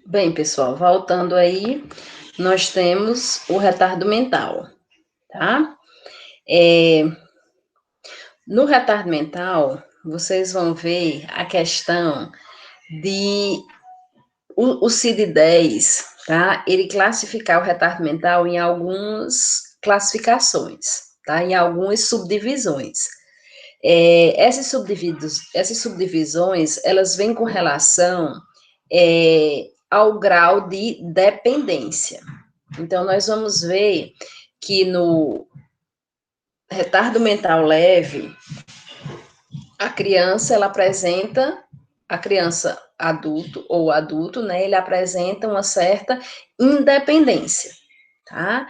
Bem, pessoal, voltando aí, nós temos o retardo mental, tá? É, no retardo mental, vocês vão ver a questão de o CID-10, tá? Ele classificar o retardo mental em algumas classificações, tá? Em algumas subdivisões. Essas subdivisões, elas vêm com relação ao grau de dependência. Então, nós vamos ver que no retardo mental leve, a criança adulto ou adulto, né, ele apresenta uma certa independência, tá?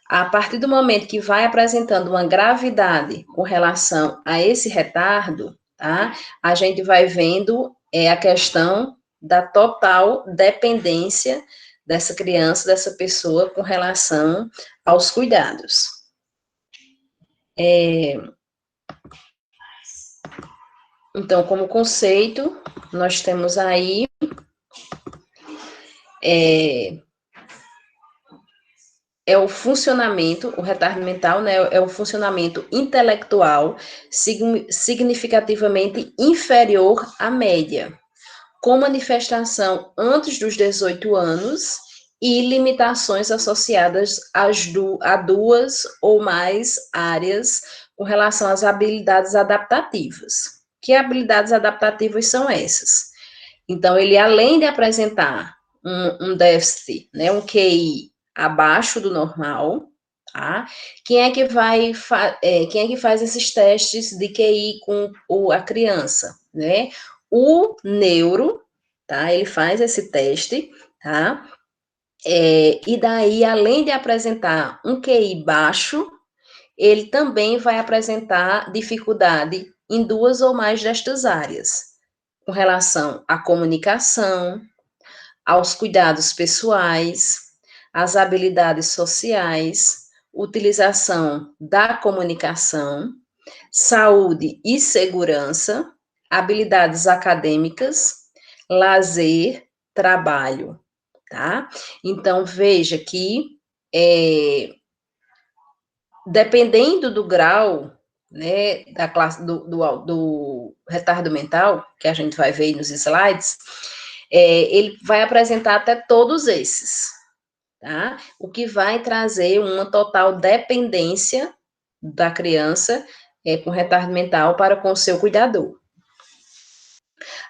A partir do momento que vai apresentando uma gravidade com relação a esse retardo, tá? A gente vai vendo a questão da total dependência dessa criança, dessa pessoa, com relação aos cuidados. Então, como conceito, nós temos aí o funcionamento, o retardo mental, né, é o funcionamento intelectual significativamente inferior à média, com manifestação antes dos 18 anos e limitações associadas a duas ou mais áreas com relação às habilidades adaptativas. Que habilidades adaptativas são essas? Então, ele, além de apresentar um déficit, né, um QI abaixo do normal, tá? Quem é que faz esses testes de QI com a criança, né? O neuro, tá? Ele faz esse teste, tá? E daí, além de apresentar um QI baixo, ele também vai apresentar dificuldade em duas ou mais destas áreas, com relação à comunicação, aos cuidados pessoais, às habilidades sociais, utilização da comunicação, saúde e segurança, habilidades acadêmicas, lazer, trabalho, tá? Então, veja que, dependendo do grau, né, da classe do retardo mental, que a gente vai ver aí nos slides, ele vai apresentar até todos esses, tá? O que vai trazer uma total dependência da criança com retardo mental para com o seu cuidador.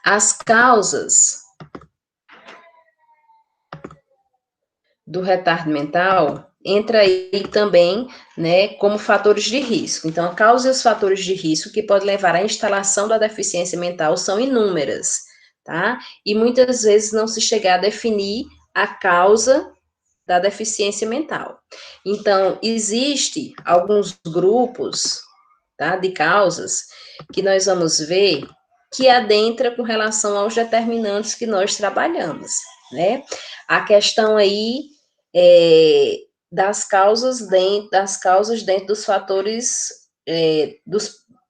As causas do retardo mental entra aí também, né, como fatores de risco. Então, a causa e os fatores de risco que podem levar à instalação da deficiência mental são inúmeras, tá? E muitas vezes não se chega a definir a causa da deficiência mental. Então, existe alguns grupos, tá, de causas que nós vamos ver que adentra com relação aos determinantes que nós trabalhamos, né? A questão aí das causas dentro dos fatores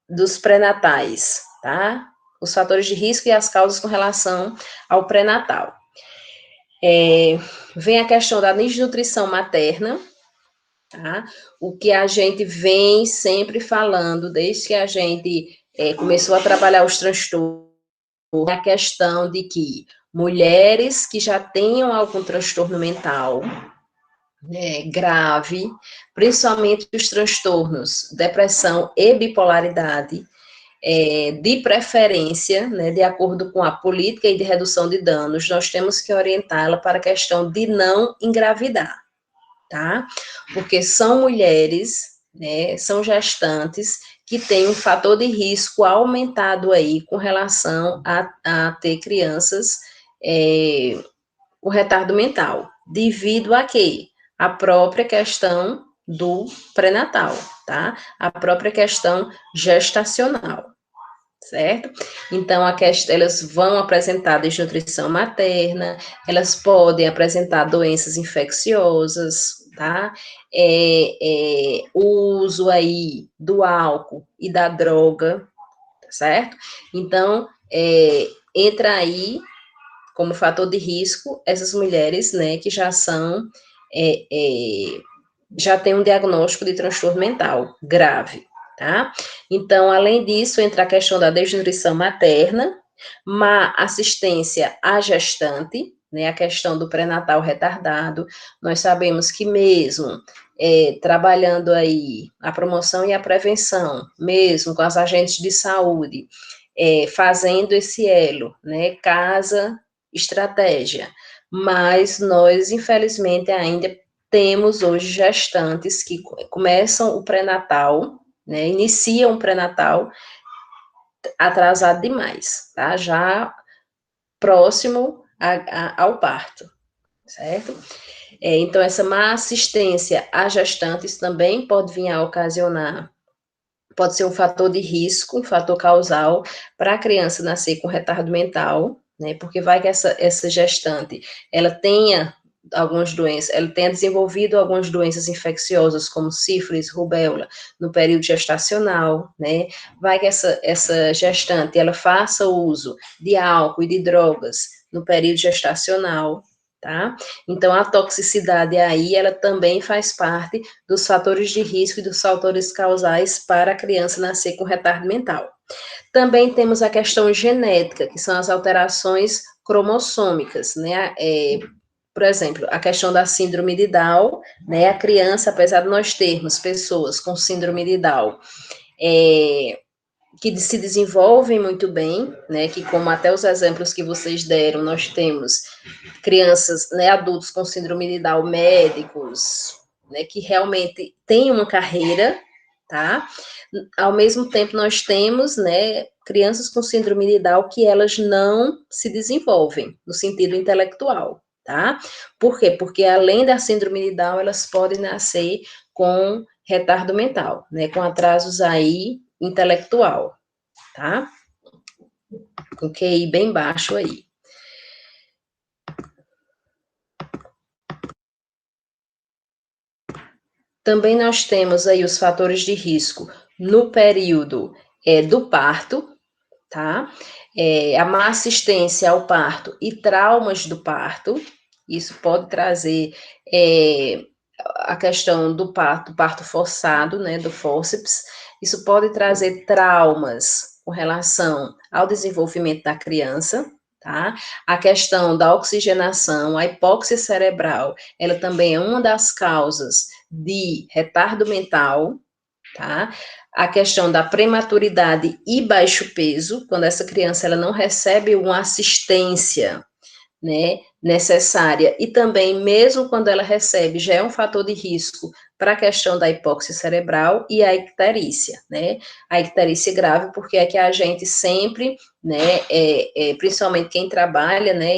dos pré-natais, tá? Os fatores de risco e as causas com relação ao pré-natal. Vem a questão da desnutrição materna, tá? O que a gente vem sempre falando, desde que a gente começou a trabalhar os transtornos, a questão de que mulheres que já tenham algum transtorno mental grave, principalmente os transtornos depressão e bipolaridade, de preferência, né, de acordo com a política e de redução de danos, nós temos que orientá-la para a questão de não engravidar, tá? Porque são mulheres, né, são gestantes que têm um fator de risco aumentado aí com relação a ter crianças com retardo mental, devido a quê? A própria questão do pré-natal, tá? A própria questão gestacional, certo? Então, elas vão apresentar desnutrição materna, elas podem apresentar doenças infecciosas, tá? O uso aí do álcool e da droga, certo? Então, entra aí como fator de risco essas mulheres, né, que já são, já têm um diagnóstico de transtorno mental grave, tá? Então, além disso, entra a questão da desnutrição materna, má assistência à gestante, né, a questão do pré-natal retardado. Nós sabemos que mesmo trabalhando aí a promoção e a prevenção, mesmo com as agentes de saúde, fazendo esse elo, né, casa, estratégia, mas nós, infelizmente, ainda temos hoje gestantes que começam o pré-natal, né, iniciam o pré-natal atrasado demais, tá? Já próximo ao parto, certo? Então, essa má assistência a gestantes também pode vir a ocasionar, pode ser um fator de risco, um fator causal para a criança nascer com retardo mental, né? Porque vai que essa gestante, ela tenha algumas doenças, ela tenha desenvolvido algumas doenças infecciosas, como sífilis, rubéola, no período gestacional, né? Vai que essa gestante, ela faça uso de álcool e de drogas no período gestacional, tá? Então, a toxicidade aí, ela também faz parte dos fatores de risco e dos fatores causais para a criança nascer com retardo mental. Também temos a questão genética, que são as alterações cromossômicas, né? Por exemplo, a questão da síndrome de Down, né? A criança, apesar de nós termos pessoas com síndrome de Down, que se desenvolvem muito bem, né? Que como até os exemplos que vocês deram, nós temos crianças, né? Adultos com síndrome de Down, médicos, né? Que realmente têm uma carreira, tá? Ao mesmo tempo, nós temos, né? Crianças com síndrome de Down que elas não se desenvolvem no sentido intelectual, tá? Por quê? Porque além da síndrome de Down, elas podem nascer com retardo mental, né? Com atrasos aí intelectual, tá? Com QI bem baixo aí. Também nós temos aí os fatores de risco no período do parto, tá? A má assistência ao parto e traumas do parto, isso pode trazer a questão do parto forçado, né, do fórceps, isso pode trazer traumas com relação ao desenvolvimento da criança, tá? A questão da oxigenação, a hipóxia cerebral, ela também é uma das causas de retardo mental, tá? A questão da prematuridade e baixo peso, quando essa criança ela não recebe uma assistência, né, necessária, e também mesmo quando ela recebe, já é um fator de risco para a questão da hipóxia cerebral e a icterícia, né, a icterícia grave, porque é que a gente sempre, né, principalmente quem trabalha, né,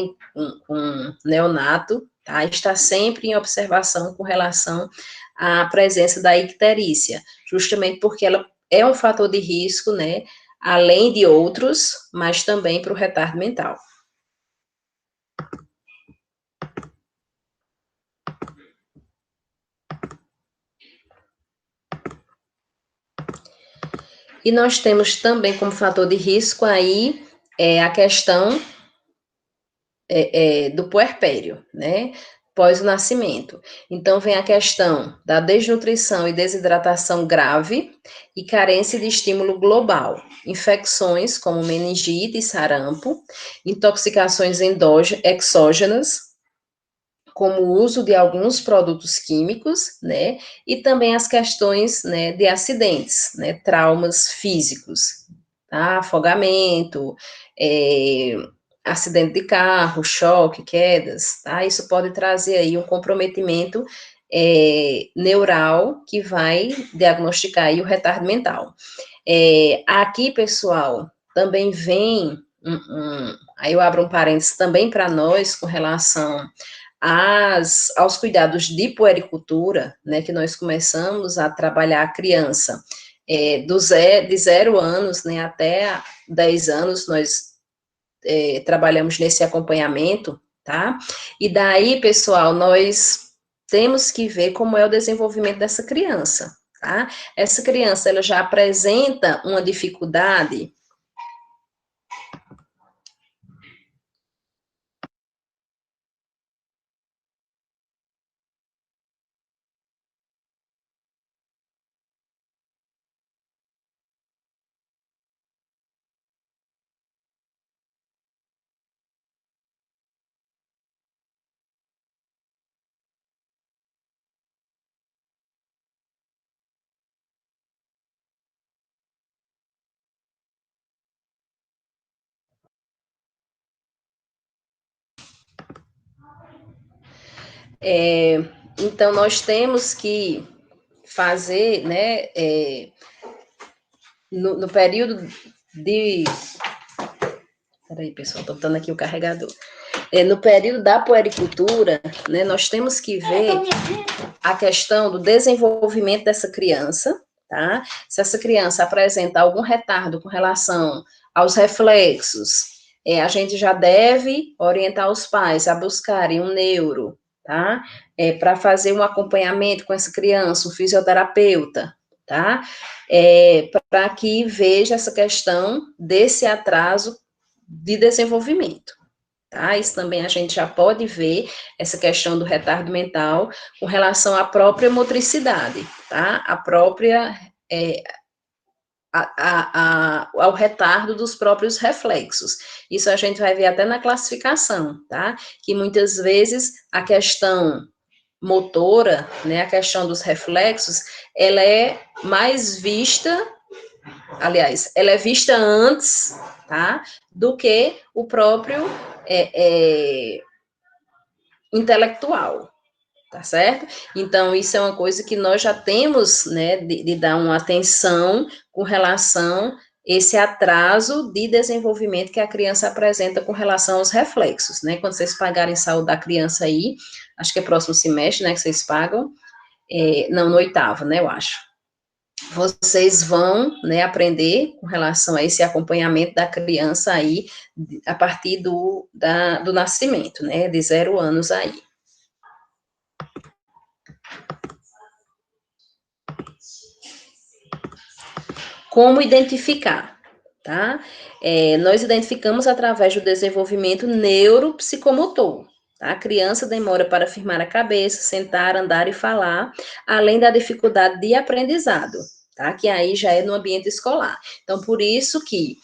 com neonato, tá, está sempre em observação com relação à presença da icterícia, justamente porque ela é um fator de risco, né, além de outros, mas também para o retardo mental. E nós temos também como fator de risco aí a questão do puerpério, né? Pós o nascimento. Então, vem a questão da desnutrição e desidratação grave e carência de estímulo global, infecções como meningite e sarampo, intoxicações exógenas, como o uso de alguns produtos químicos, né, e também as questões, né, de acidentes, né, traumas físicos, tá, afogamento, acidente de carro, choque, quedas, tá, isso pode trazer aí um comprometimento neural que vai diagnosticar aí o retardo mental. Aqui, pessoal, também vem, aí eu abro um parênteses também para nós com relação aos cuidados de puericultura, né, que nós começamos a trabalhar a criança de 0 anos, né, até 10 anos, nós trabalhamos nesse acompanhamento, tá? E daí, pessoal, nós temos que ver como é o desenvolvimento dessa criança, tá? Essa criança, ela já apresenta uma dificuldade Então, nós temos que fazer, né, no período de... Peraí, pessoal, estou botando aqui o carregador. No período da puericultura, né, nós temos que ver a questão do desenvolvimento dessa criança, tá? Se essa criança apresenta algum retardo com relação aos reflexos, a gente já deve orientar os pais a buscarem um neuro, tá? Para fazer um acompanhamento com essa criança, um fisioterapeuta, tá? Para que veja essa questão desse atraso de desenvolvimento. Tá? Isso também a gente já pode ver, essa questão do retardo mental com relação à própria motricidade, tá? A própria, ao retardo dos próprios reflexos. Isso a gente vai ver até na classificação, tá? Que muitas vezes a questão motora, né, a questão dos reflexos, ela é mais vista, aliás, ela é vista antes, tá? Do que o próprio intelectual, tá certo? Então, isso é uma coisa que nós já temos, né, de dar uma atenção com relação a esse atraso de desenvolvimento que a criança apresenta com relação aos reflexos, né? Quando vocês pagarem saúde da criança aí, acho que é próximo semestre, né, que vocês pagam, não, no 8º, né, eu acho. Vocês vão, né, aprender com relação a esse acompanhamento da criança aí, a partir do nascimento, né, de 0 anos aí. Como identificar, tá? Nós identificamos através do desenvolvimento neuropsicomotor, tá? A criança demora para firmar a cabeça, sentar, andar e falar, além da dificuldade de aprendizado, tá? Que aí já é no ambiente escolar. Então, por isso que,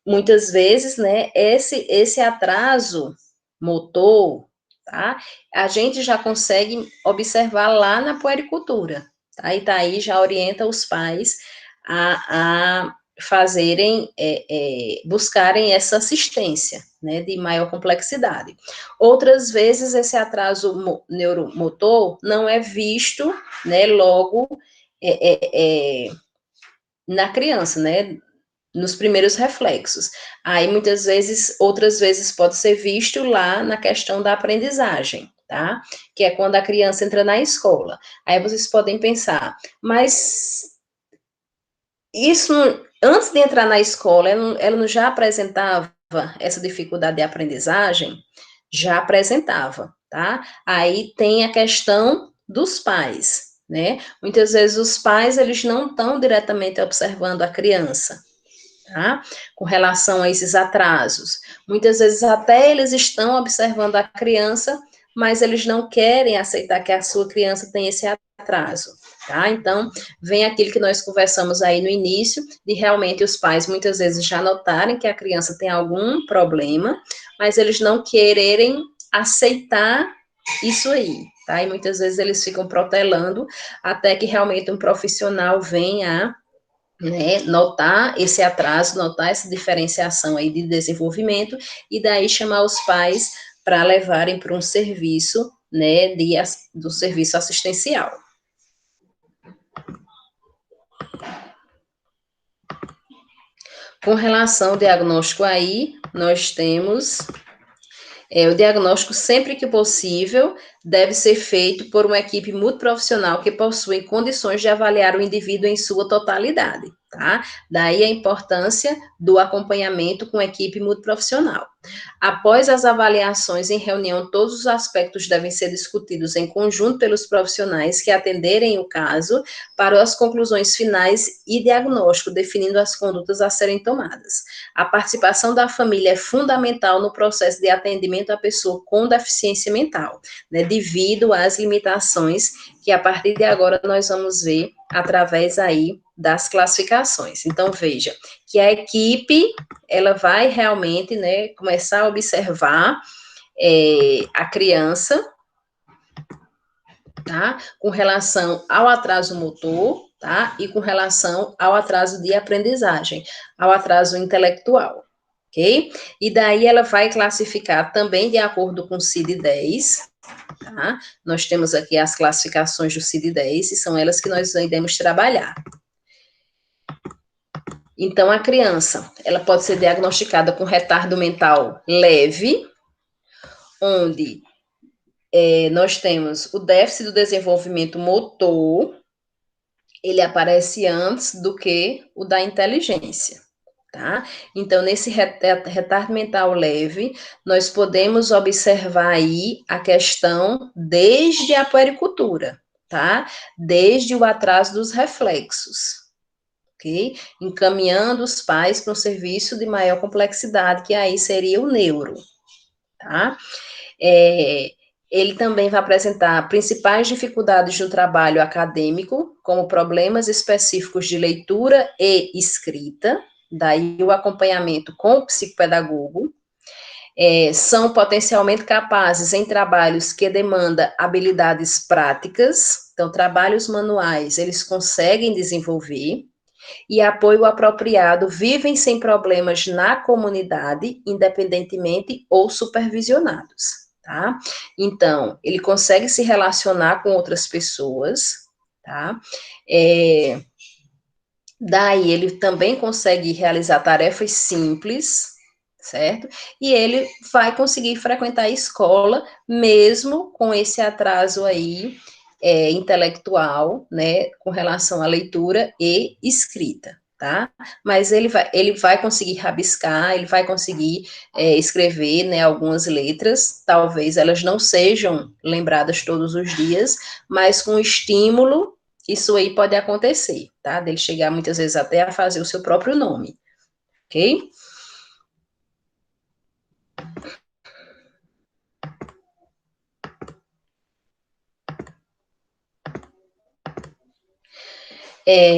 muitas vezes, né, esse atraso motor, tá? A gente já consegue observar lá na puericultura, tá? E daí já orienta os pais a fazerem, buscarem essa assistência, né, de maior complexidade. Outras vezes, esse atraso neuromotor não é visto, né, logo na criança, né, nos primeiros reflexos. Aí, muitas vezes, outras vezes pode ser visto lá na questão da aprendizagem, tá? Que é quando a criança entra na escola. Aí vocês podem pensar, mas isso, antes de entrar na escola, ela não já apresentava essa dificuldade de aprendizagem? Já apresentava, tá? Aí tem a questão dos pais, né? Muitas vezes os pais, eles não estão diretamente observando a criança, tá? Com relação a esses atrasos. Muitas vezes até eles estão observando a criança, mas eles não querem aceitar que a sua criança tem esse atraso, tá? Então, vem aquilo que nós conversamos aí no início, de realmente os pais muitas vezes já notarem que a criança tem algum problema, mas eles não quererem aceitar isso aí, tá? E muitas vezes eles ficam protelando até que realmente um profissional venha, né, notar esse atraso, notar essa diferenciação aí de desenvolvimento, e daí chamar os pais para levarem para um serviço, né, do serviço assistencial. Com relação ao diagnóstico aí, nós temos o diagnóstico, sempre que possível, deve ser feito por uma equipe multiprofissional que possui condições de avaliar o indivíduo em sua totalidade, tá? Daí a importância do acompanhamento com equipe multiprofissional. Após as avaliações em reunião, todos os aspectos devem ser discutidos em conjunto pelos profissionais que atenderem o caso para as conclusões finais e diagnóstico, definindo as condutas a serem tomadas. A participação da família é fundamental no processo de atendimento à pessoa com deficiência mental, né, devido às limitações que a partir de agora nós vamos ver através aí das classificações. Então, veja, que a equipe, ela vai realmente, né, começar a observar a criança, tá, com relação ao atraso motor, tá, e com relação ao atraso de aprendizagem, ao atraso intelectual, ok? E daí ela vai classificar também de acordo com o CID-10, tá? Nós temos aqui as classificações do CID-10 e são elas que nós iremos trabalhar. Então, a criança, ela pode ser diagnosticada com retardo mental leve, onde nós temos o déficit do desenvolvimento motor, ele aparece antes do que o da inteligência, tá? Então, nesse retardo mental leve, nós podemos observar aí a questão desde a puericultura, tá? Desde o atraso dos reflexos, ok? Encaminhando os pais para um serviço de maior complexidade, que aí seria o neuro, tá? Ele também vai apresentar principais dificuldades no trabalho acadêmico, como problemas específicos de leitura e escrita, daí o acompanhamento com o psicopedagogo. São potencialmente capazes em trabalhos que demandam habilidades práticas, então, trabalhos manuais eles conseguem desenvolver, e apoio apropriado, vivem sem problemas na comunidade, independentemente ou supervisionados, tá? Então, ele consegue se relacionar com outras pessoas, tá? Daí, ele também consegue realizar tarefas simples, certo? E ele vai conseguir frequentar a escola, mesmo com esse atraso aí, intelectual, né, com relação à leitura e escrita, tá? Mas ele vai conseguir rabiscar, ele vai conseguir escrever, né, algumas letras, talvez elas não sejam lembradas todos os dias, mas com estímulo, isso aí pode acontecer, tá? Dele chegar muitas vezes até a fazer o seu próprio nome, ok?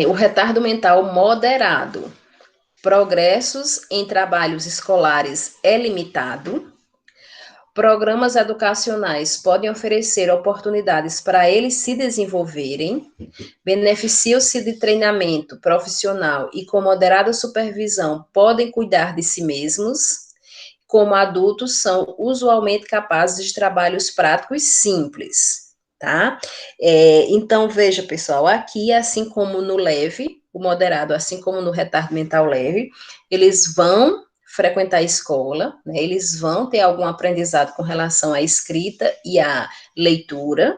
O retardo mental moderado. Progressos em trabalhos escolares é limitado. Programas educacionais podem oferecer oportunidades para eles se desenvolverem. Beneficiam-se de treinamento profissional e com moderada supervisão podem cuidar de si mesmos. Como adultos, são usualmente capazes de trabalhos práticos simples, tá? Então, veja, pessoal, aqui, assim como no leve, o moderado, assim como no retardo mental leve, eles vão frequentar a escola, né, eles vão ter algum aprendizado com relação à escrita e à leitura,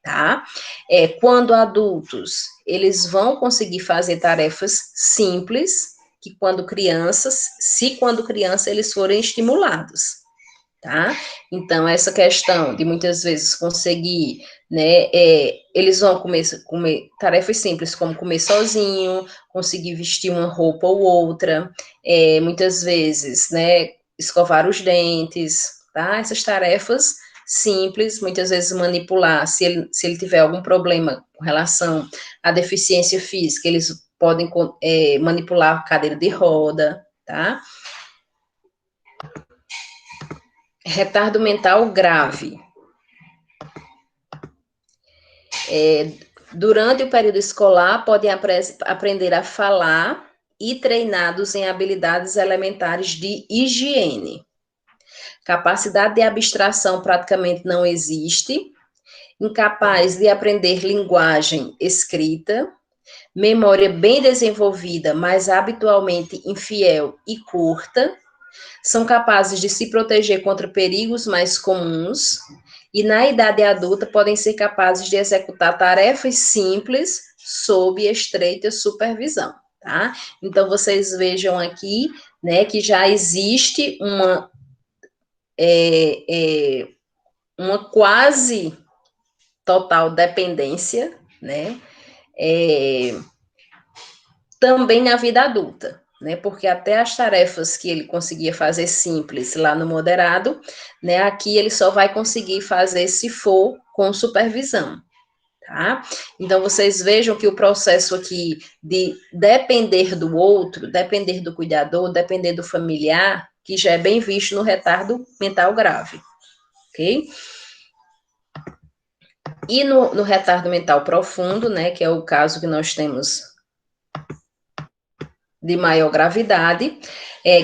tá? Quando adultos, eles vão conseguir fazer tarefas simples, que quando crianças, se quando criança eles forem estimulados, tá? Então, essa questão de muitas vezes conseguir, né, eles vão comer tarefas simples, como comer sozinho, conseguir vestir uma roupa ou outra, muitas vezes, né, escovar os dentes, tá? Essas tarefas simples, muitas vezes manipular, se ele tiver algum problema com relação à deficiência física, eles podem manipular a cadeira de roda, tá? Retardo mental grave. Durante o período escolar, podem aprender a falar e treinados em habilidades elementares de higiene. Capacidade de abstração praticamente não existe. Incapaz de aprender linguagem escrita. Memória bem desenvolvida, mas habitualmente infiel e curta. São capazes de se proteger contra perigos mais comuns e, na idade adulta, podem ser capazes de executar tarefas simples sob estreita supervisão, tá? Então, vocês vejam aqui, né, que já existe uma quase total dependência, né, também na vida adulta, né? Porque até as tarefas que ele conseguia fazer simples lá no moderado, né? Aqui ele só vai conseguir fazer se for com supervisão, tá? Então vocês vejam que o processo aqui de depender do outro, depender do cuidador, depender do familiar, que já é bem visto no retardo mental grave, ok? E no retardo mental profundo, né? Que é o caso que nós temos de maior gravidade,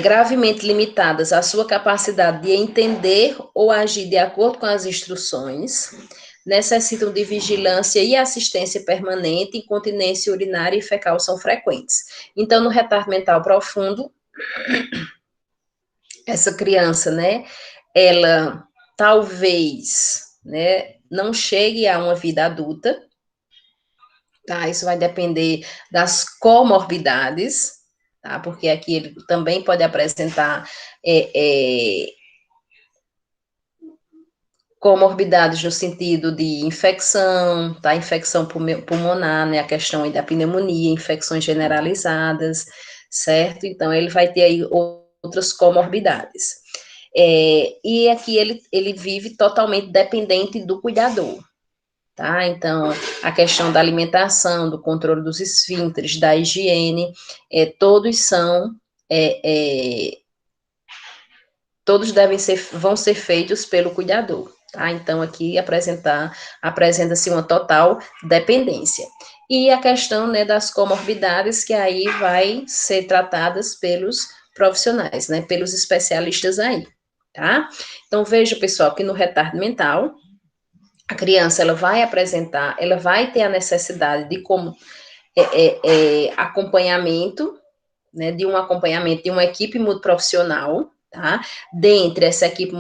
gravemente limitadas à sua capacidade de entender ou agir de acordo com as instruções, necessitam de vigilância e assistência permanente, incontinência urinária e fecal são frequentes. Então, no retardo mental profundo, essa criança, né, ela talvez, né, não chegue a uma vida adulta, tá? Isso vai depender das comorbidades, tá? Porque aqui ele também pode apresentar comorbidades no sentido de infecção, tá? Infecção pulmonar, né? A questão da pneumonia, infecções generalizadas, certo? Então, ele vai ter aí outras comorbidades. E aqui ele vive totalmente dependente do cuidador, tá? Então, a questão da alimentação, do controle dos esfíncteres, da higiene, todos são, todos vão ser feitos pelo cuidador, tá? Então, aqui apresenta-se uma total dependência. E a questão, né, das comorbidades, que aí vai ser tratadas pelos profissionais, né, pelos especialistas aí, tá? Então, veja, pessoal, que no retardo mental, a criança, ela vai ter a necessidade de acompanhamento, né, de um acompanhamento de uma equipe multiprofissional, tá? Dentre essa equipe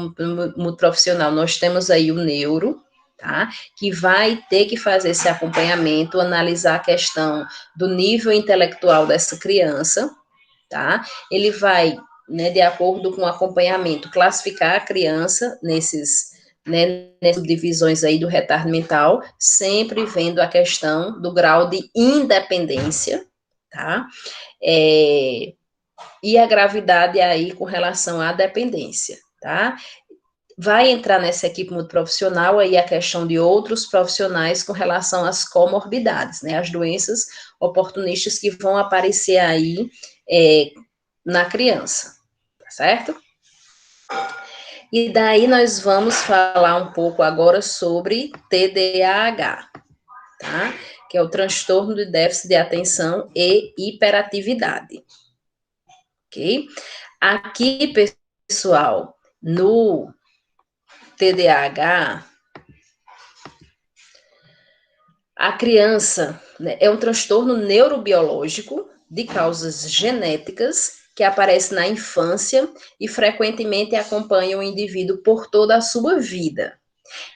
multiprofissional, nós temos aí o neuro, tá? Que vai ter que fazer esse acompanhamento, analisar a questão do nível intelectual dessa criança, tá? Ele vai, né, de acordo com o acompanhamento, classificar a criança nessas divisões aí do retardo mental, sempre vendo a questão do grau de independência, tá? E a gravidade aí com relação à dependência, tá? Vai entrar nessa equipe multiprofissional aí a questão de outros profissionais com relação às comorbidades, né? As doenças oportunistas que vão aparecer aí na criança, tá certo? E daí nós vamos falar um pouco agora sobre TDAH, tá? Que é o transtorno de déficit de atenção e hiperatividade. Ok? Aqui, pessoal, no TDAH, a criança, né, é um transtorno neurobiológico de causas genéticas que aparece na infância e frequentemente acompanha o indivíduo por toda a sua vida.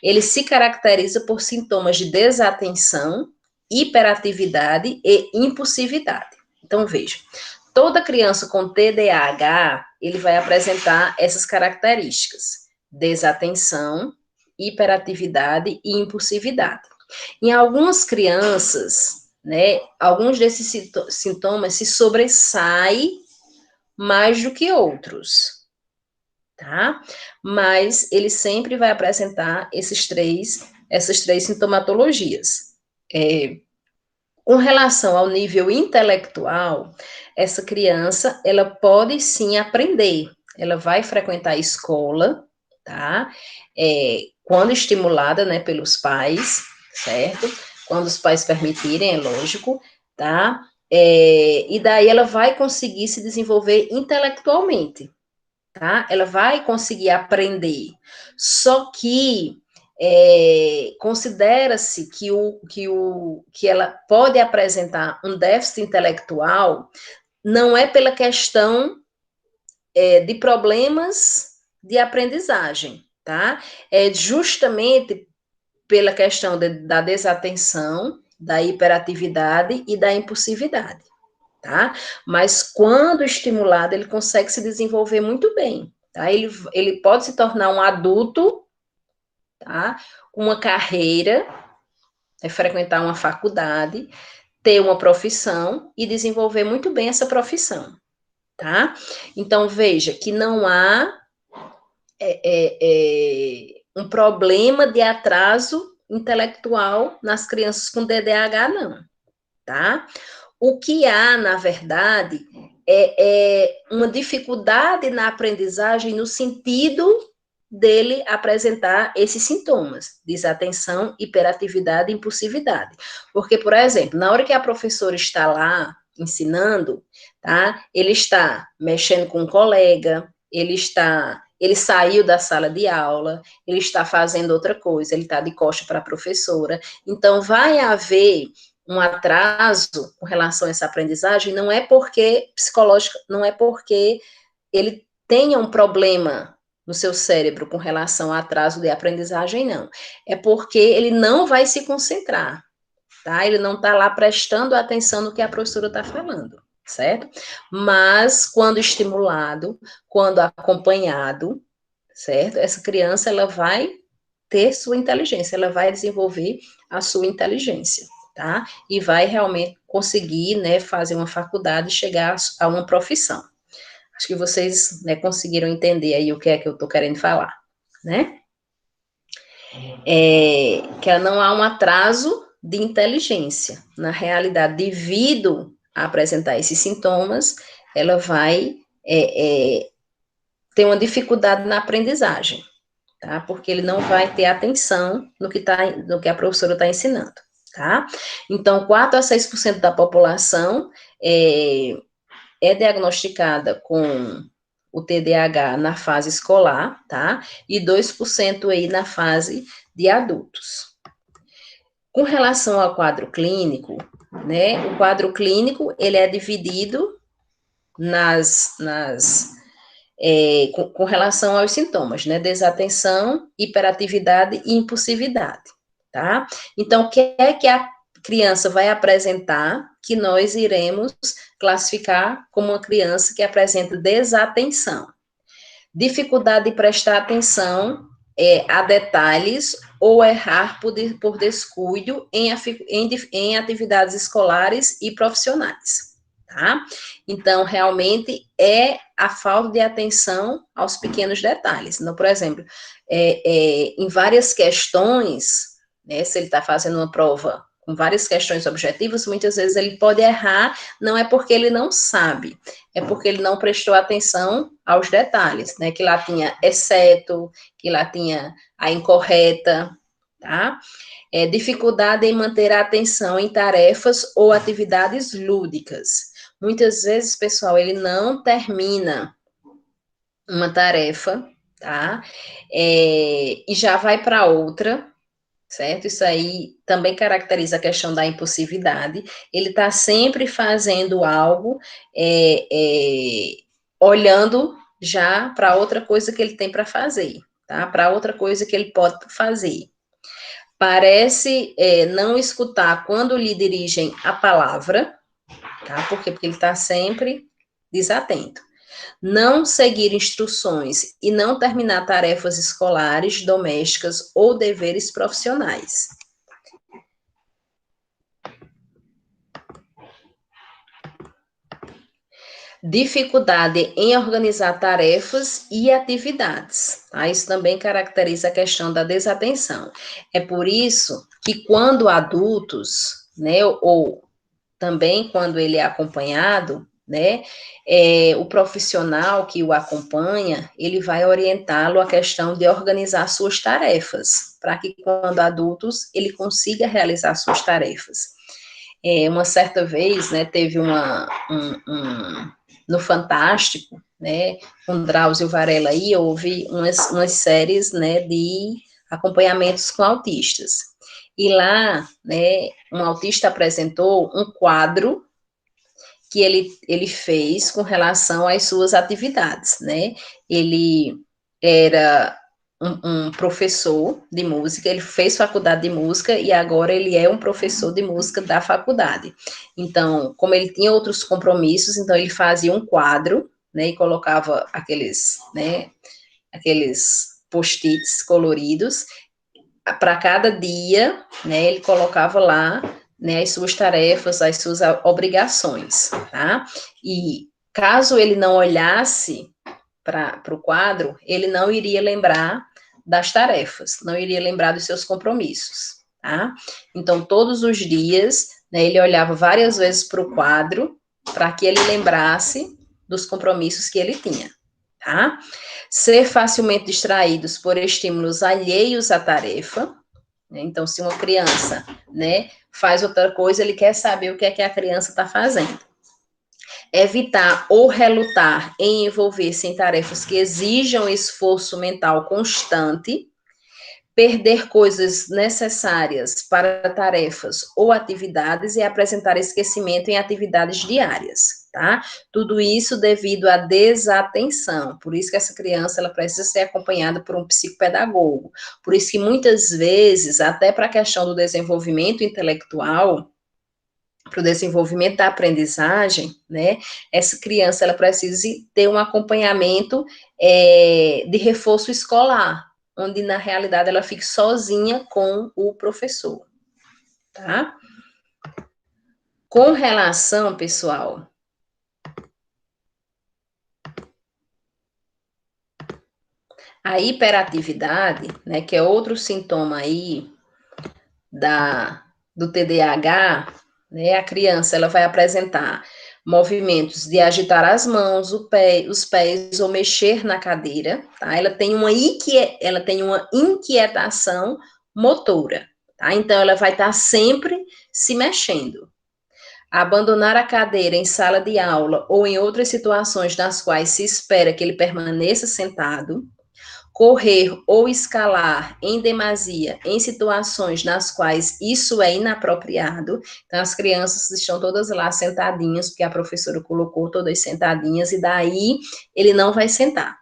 Ele se caracteriza por sintomas de desatenção, hiperatividade e impulsividade. Então, veja, toda criança com TDAH, ele vai apresentar essas características: desatenção, hiperatividade e impulsividade. Em algumas crianças, né, alguns desses sintomas se sobressaem mais do que outros, tá? Mas ele sempre vai apresentar essas três sintomatologias. Com relação ao nível intelectual, essa criança, ela pode sim aprender, ela vai frequentar a escola, tá? Quando estimulada, né, pelos pais, certo? Quando os pais permitirem, é lógico, tá? E daí ela vai conseguir se desenvolver intelectualmente, tá? Ela vai conseguir aprender. Só que considera-se que ela pode apresentar um déficit intelectual não é pela questão de problemas de aprendizagem, tá? É justamente pela questão da desatenção, da hiperatividade e da impulsividade, tá? Mas quando estimulado, ele consegue se desenvolver muito bem, tá? Ele pode se tornar um adulto, tá? Uma carreira, frequentar uma faculdade, ter uma profissão e desenvolver muito bem essa profissão, tá? Então, veja que não há um problema de atraso intelectual nas crianças com TDAH, não, tá? O que há, na verdade, é uma dificuldade na aprendizagem no sentido dele apresentar esses sintomas, desatenção, hiperatividade e impulsividade. Porque, por exemplo, na hora que a professora está lá, ensinando, tá? Ele está mexendo com um colega, ele saiu da sala de aula, ele está fazendo outra coisa, ele está de costa para a professora. Então, vai haver um atraso com relação a essa aprendizagem, não é porque psicológico, não é porque ele tenha um problema no seu cérebro com relação ao atraso de aprendizagem, não. É porque ele não vai se concentrar, tá? Ele não está lá prestando atenção no que a professora está falando, certo? Mas, quando estimulado, quando acompanhado, certo? Essa criança, ela vai ter sua inteligência, ela vai desenvolver a sua inteligência, tá? E vai realmente conseguir, né, fazer uma faculdade e chegar a uma profissão. Acho que vocês, né, conseguiram entender aí o que é que eu estou querendo falar, né? Que não há um atraso de inteligência. Na realidade, devido a apresentar esses sintomas, ela vai ter uma dificuldade na aprendizagem, tá? Porque ele não vai ter atenção no que a professora está ensinando, tá? Então, 4 a 6% da população é diagnosticada com o TDAH na fase escolar, tá? E 2% aí na fase de adultos. Com relação ao quadro clínico, né? O quadro clínico, ele é dividido com relação aos sintomas, né? Desatenção, hiperatividade e impulsividade, tá? Então, o que é que a criança vai apresentar que nós iremos classificar como uma criança que apresenta desatenção? Dificuldade de prestar atenção a detalhes ou errar por descuido em atividades escolares e profissionais, tá? Então, realmente, é a falta de atenção aos pequenos detalhes. Então, por exemplo, em várias questões, né, se ele está fazendo uma prova com várias questões objetivas, muitas vezes ele pode errar, não é porque ele não sabe, é porque ele não prestou atenção aos detalhes, né, que lá tinha exceto, que lá tinha a incorreta, tá? Dificuldade em manter a atenção em tarefas ou atividades lúdicas. Muitas vezes, pessoal, ele não termina uma tarefa, tá? E já vai para outra, certo? Isso aí também caracteriza a questão da impulsividade. Ele está sempre fazendo algo, olhando já para outra coisa que ele tem para fazer, tá? Para outra coisa que ele pode fazer. Parece não escutar quando lhe dirigem a palavra, tá? Por quê? Porque ele está sempre desatento. Não seguir instruções e não terminar tarefas escolares, domésticas ou deveres profissionais. Dificuldade em organizar tarefas e atividades, tá? Isso também caracteriza a questão da desatenção. É por isso que quando adultos, né, ou também quando ele é acompanhado, né, o profissional que o acompanha, ele vai orientá-lo a questão de organizar suas tarefas, para que quando adultos, ele consiga realizar suas tarefas. Uma certa vez, né, teve no Fantástico, né, com Drauzio Varela aí, houve umas séries, né, de acompanhamentos com autistas. E lá, né, um autista apresentou um quadro que ele fez com relação às suas atividades, né? Ele era um professor de música, ele fez faculdade de música e agora ele é um professor de música da faculdade. Então, como ele tinha outros compromissos, então ele fazia um quadro, né, e colocava aqueles post-its coloridos para cada dia, né, ele colocava lá, né, as suas tarefas, as suas obrigações, tá? E caso ele não olhasse para o quadro, ele não iria lembrar das tarefas, não iria lembrar dos seus compromissos, tá? Então, todos os dias, né, ele olhava várias vezes para o quadro, para que ele lembrasse dos compromissos que ele tinha, tá? Ser facilmente distraídos por estímulos alheios à tarefa, né? Então, se uma criança, né, faz outra coisa, ele quer saber o que é que a criança está fazendo. evitar ou relutar em envolver-se em tarefas que exijam esforço mental constante, perder coisas necessárias para tarefas ou atividades e apresentar esquecimento em atividades diárias, tá? Tudo isso devido à desatenção. Por isso que essa criança ela precisa ser acompanhada por um psicopedagogo. Por isso que muitas vezes, até para a questão do desenvolvimento intelectual, para o desenvolvimento da aprendizagem, né? Essa criança ela precisa ter um acompanhamento de reforço escolar, onde na realidade ela fique sozinha com o professor, tá? Com relação, pessoal, à hiperatividade, né, que é outro sintoma aí do TDAH, né, a criança ela vai apresentar movimentos de agitar as mãos, os pés ou mexer na cadeira, tá? Ela tem uma inquietação motora, tá? Então ela vai estar sempre se mexendo. Abandonar a cadeira em sala de aula ou em outras situações nas quais se espera que ele permaneça sentado, correr ou escalar em demasia em situações nas quais isso é inapropriado. Então, as crianças estão todas lá sentadinhas, porque a professora colocou todas sentadinhas, e daí ele não vai sentar,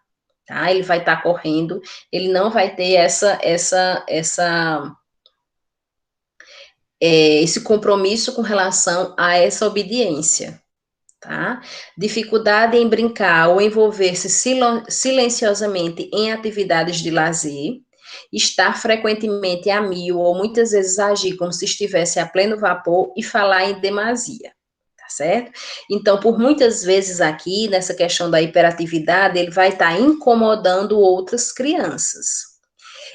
tá? Ele vai estar correndo, ele não vai ter esse compromisso com relação a essa obediência. Tá? Dificuldade em brincar ou envolver-se silenciosamente em atividades de lazer, estar frequentemente a mil ou muitas vezes agir como se estivesse a pleno vapor e falar em demasia, tá certo? Então, por muitas vezes aqui, nessa questão da hiperatividade, ele vai estar incomodando outras crianças.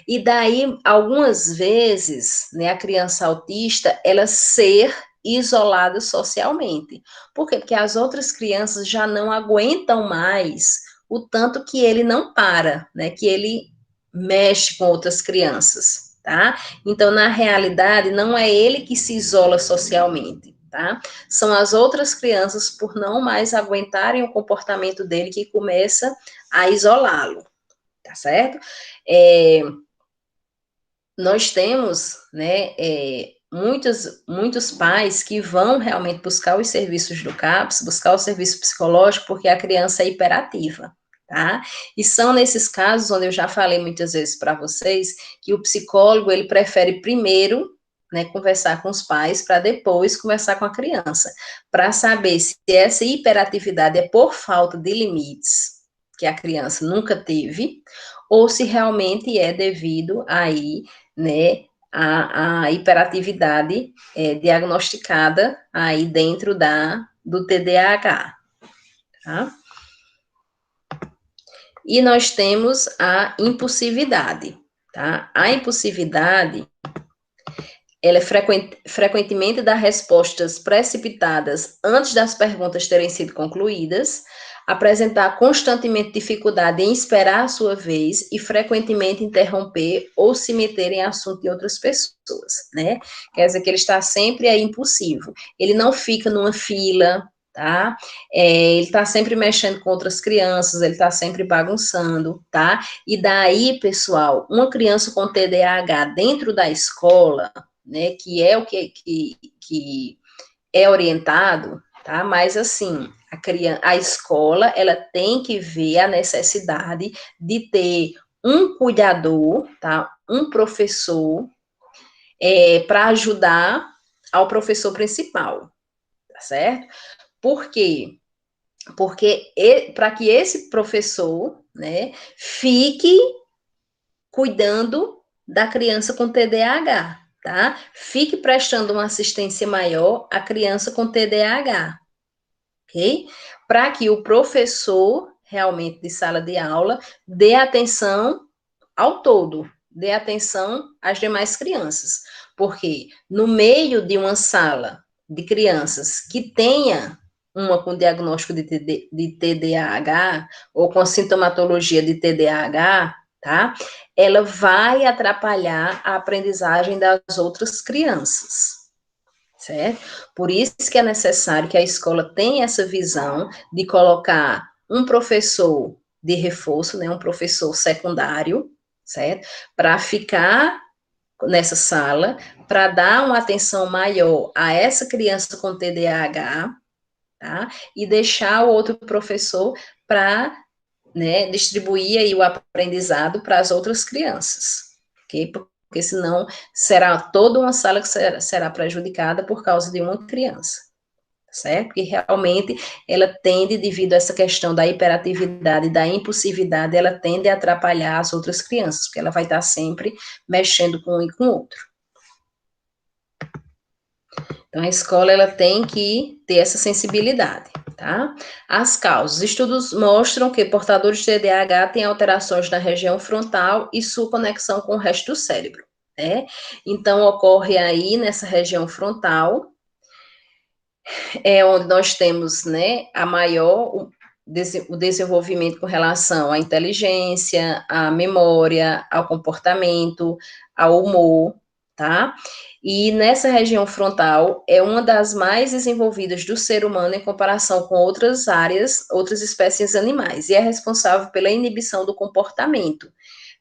E daí, algumas vezes, né, a criança autista, ela ser isolada socialmente. Por quê? Porque as outras crianças já não aguentam mais o tanto que ele não para, né, que ele mexe com outras crianças, tá? Então, na realidade, não é ele que se isola socialmente, tá? São as outras crianças, por não mais aguentarem o comportamento dele, que começa a isolá-lo, tá certo? Nós temos, né, muitos pais que vão realmente buscar os serviços do CAPS, buscar o serviço psicológico, porque a criança é hiperativa, tá? E são nesses casos onde eu já falei muitas vezes para vocês que o psicólogo, ele prefere primeiro, né, conversar com os pais para depois conversar com a criança, para saber se essa hiperatividade é por falta de limites, que a criança nunca teve, ou se realmente é devido aí, né, a hiperatividade diagnosticada aí dentro do TDAH, tá? E nós temos a impulsividade, tá? A impulsividade, ela é frequentemente dá respostas precipitadas antes das perguntas terem sido concluídas, apresentar constantemente dificuldade em esperar a sua vez e frequentemente interromper ou se meter em assunto de outras pessoas, né? Quer dizer que ele está sempre aí impulsivo. Ele não fica numa fila, tá? Ele está sempre mexendo com outras crianças, ele está sempre bagunçando, tá? E daí, pessoal, uma criança com TDAH dentro da escola, né, que é o que é orientado, tá? Mas assim, a escola, ela tem que ver a necessidade de ter um cuidador, tá? Um professor para ajudar ao professor principal, tá certo? Por quê? Porque para que esse professor, né, fique cuidando da criança com TDAH, tá? Fique prestando uma assistência maior à criança com TDAH, ok? Para que o professor, realmente de sala de aula, dê atenção ao todo, dê atenção às demais crianças. Porque no meio de uma sala de crianças que tenha uma com diagnóstico de TDAH ou com sintomatologia de TDAH, tá? Ela vai atrapalhar a aprendizagem das outras crianças, certo? Por isso que é necessário que a escola tenha essa visão de colocar um professor de reforço, né, um professor secundário, certo? Para ficar nessa sala, para dar uma atenção maior a essa criança com TDAH, tá? E deixar o outro professor para, né, distribuir aí o aprendizado para as outras crianças, ok? Porque senão será toda uma sala que será prejudicada por causa de uma criança, certo? Porque realmente ela tende, devido a essa questão da hiperatividade, da impulsividade, ela tende a atrapalhar as outras crianças, porque ela vai estar sempre mexendo com um e com o outro. Então, a escola, ela tem que ter essa sensibilidade, tá? As causas. Estudos mostram que portadores de TDAH têm alterações na região frontal e sua conexão com o resto do cérebro, né? Então, ocorre aí nessa região frontal, é onde nós temos, né, a maior, o desenvolvimento com relação à inteligência, à memória, ao comportamento, ao humor, tá? E nessa região frontal é uma das mais desenvolvidas do ser humano em comparação com outras áreas, outras espécies animais, e é responsável pela inibição do comportamento,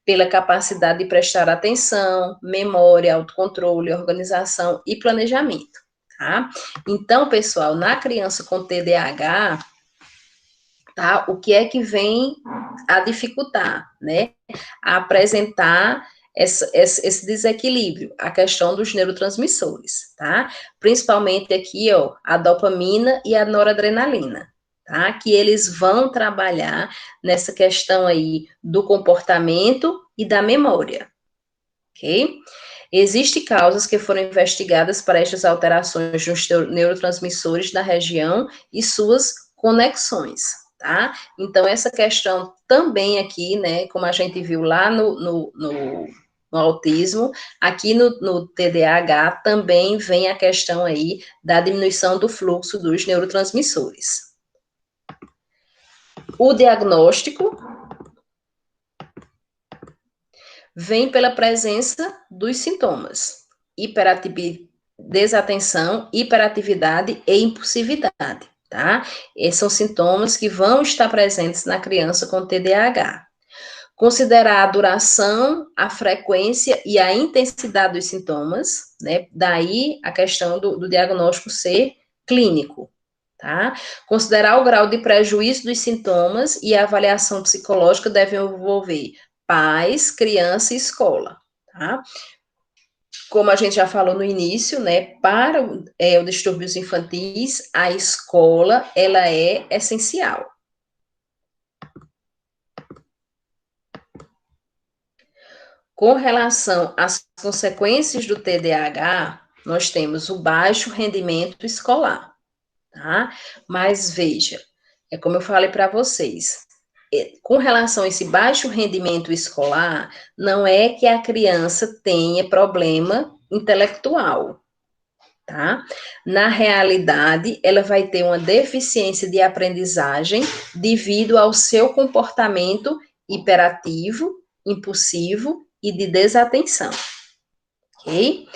pela capacidade de prestar atenção, memória, autocontrole, organização e planejamento, tá? Então, pessoal, na criança com TDAH, tá? O que é que vem a dificultar, né? A apresentar esse desequilíbrio, a questão dos neurotransmissores, tá? Principalmente aqui, ó, a dopamina e a noradrenalina, tá? Que eles vão trabalhar nessa questão aí do comportamento e da memória, ok? Existem causas que foram investigadas para estas alterações nos neurotransmissores da região e suas conexões, tá? Então, essa questão também aqui, né, como a gente viu lá no autismo, aqui no TDAH também vem a questão aí da diminuição do fluxo dos neurotransmissores. O diagnóstico vem pela presença dos sintomas: desatenção, hiperatividade e impulsividade, tá? Esses são sintomas que vão estar presentes na criança com TDAH. Considerar a duração, a frequência e a intensidade dos sintomas, né? Daí a questão do diagnóstico ser clínico, tá? Considerar o grau de prejuízo dos sintomas e a avaliação psicológica devem envolver pais, criança e escola, tá? Como a gente já falou no início, né, para os distúrbios infantis, a escola, ela é essencial. Com relação às consequências do TDAH, nós temos o baixo rendimento escolar, tá? Mas veja, é como eu falei para vocês, com relação a esse baixo rendimento escolar, não é que a criança tenha problema intelectual, tá? Na realidade, ela vai ter uma deficiência de aprendizagem devido ao seu comportamento hiperativo, impulsivo e de desatenção, ok?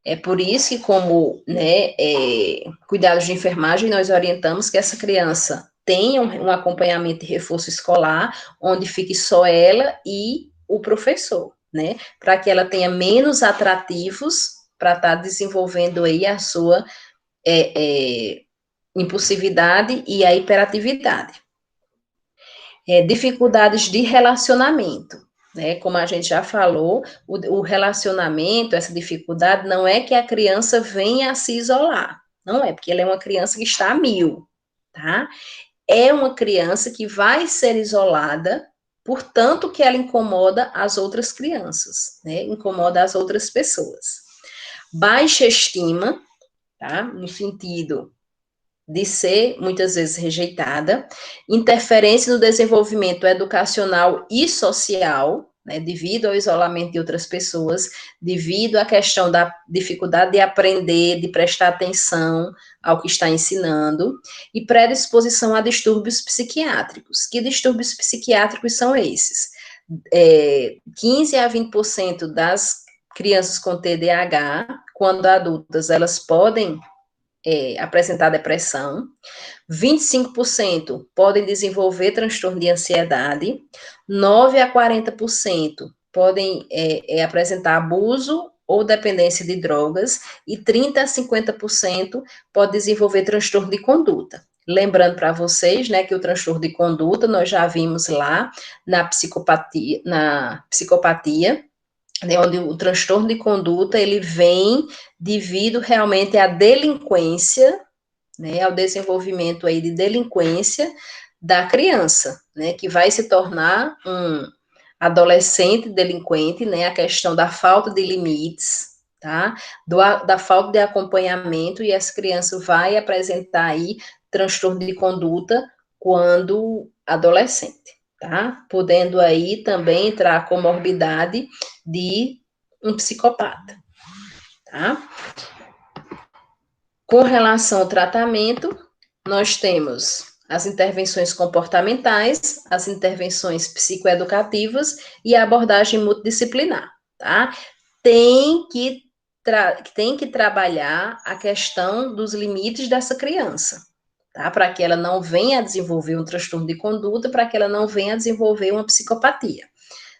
É por isso que, como, né, cuidados de enfermagem, nós orientamos que essa criança tenha um acompanhamento de reforço escolar, onde fique só ela e o professor, né, para que ela tenha menos atrativos para estar desenvolvendo aí a sua impulsividade e a hiperatividade. Dificuldades de relacionamento, né? Como a gente já falou, o relacionamento, essa dificuldade, não é que a criança venha a se isolar, não é, porque ela é uma criança que está a 1000, tá? É uma criança que vai ser isolada, portanto que ela incomoda as outras crianças, né? Incomoda as outras pessoas. Baixa estima, tá? No sentido de ser, muitas vezes, rejeitada, interferência no desenvolvimento educacional e social, né, devido ao isolamento de outras pessoas, devido à questão da dificuldade de aprender, de prestar atenção ao que está ensinando, e predisposição a distúrbios psiquiátricos. Que distúrbios psiquiátricos são esses? 15 a 20% das crianças com TDAH, quando adultas, elas podem apresentar depressão, 25% podem desenvolver transtorno de ansiedade, 9 a 40% podem apresentar abuso ou dependência de drogas, e 30 a 50% pode desenvolver transtorno de conduta. Lembrando para vocês, né, que o transtorno de conduta, nós já vimos lá na psicopatia, né, onde o transtorno de conduta, ele vem devido realmente à delinquência, né, ao desenvolvimento aí de delinquência da criança, né, que vai se tornar um adolescente delinquente, né, a questão da falta de limites, tá, da falta de acompanhamento, e essa criança vai apresentar aí transtorno de conduta quando adolescente, tá, podendo aí também entrar a comorbidade de um psicopata, tá? Com relação ao tratamento, nós temos as intervenções comportamentais, as intervenções psicoeducativas e a abordagem multidisciplinar, tá? Tem que trabalhar a questão dos limites dessa criança, tá? Para que ela não venha a desenvolver um transtorno de conduta, para que ela não venha a desenvolver uma psicopatia,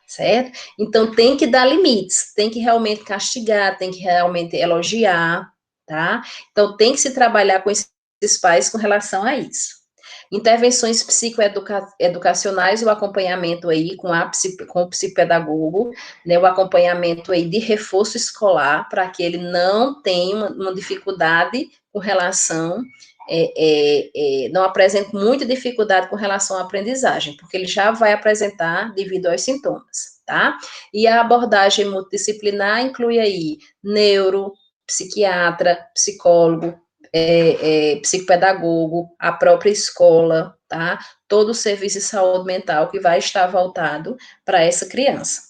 certo? Então, tem que dar limites, tem que realmente castigar, tem que realmente elogiar, tá? Então, tem que se trabalhar com esses pais com relação a isso. Intervenções psicoeducacionais, o acompanhamento aí com o psicopedagogo, né, o acompanhamento aí de reforço escolar, para que ele não tenha uma dificuldade com relação, não apresente muita dificuldade com relação à aprendizagem, porque ele já vai apresentar devido aos sintomas, tá? E a abordagem multidisciplinar inclui aí neuro, psiquiatra, psicólogo, psicopedagogo, a própria escola, tá? Todo o serviço de saúde mental que vai estar voltado para essa criança,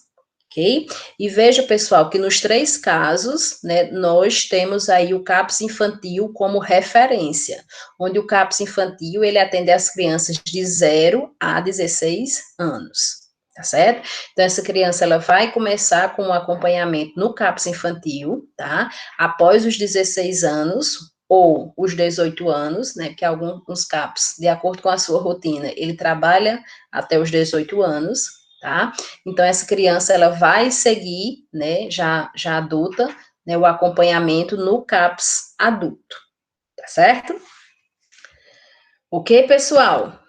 ok? E veja, pessoal, que nos 3 casos, né, nós temos aí o CAPS infantil como referência, onde o CAPS infantil, ele atende as crianças de 0 a 16 anos. Tá certo? Então, essa criança, ela vai começar com um acompanhamento no CAPS infantil, tá? Após os 16 anos, ou os 18 anos, né, que alguns CAPS, de acordo com a sua rotina, ele trabalha até os 18 anos, tá? Então, essa criança, ela vai seguir, né, já adulta, né, o acompanhamento no CAPS adulto, tá certo? Ok, pessoal?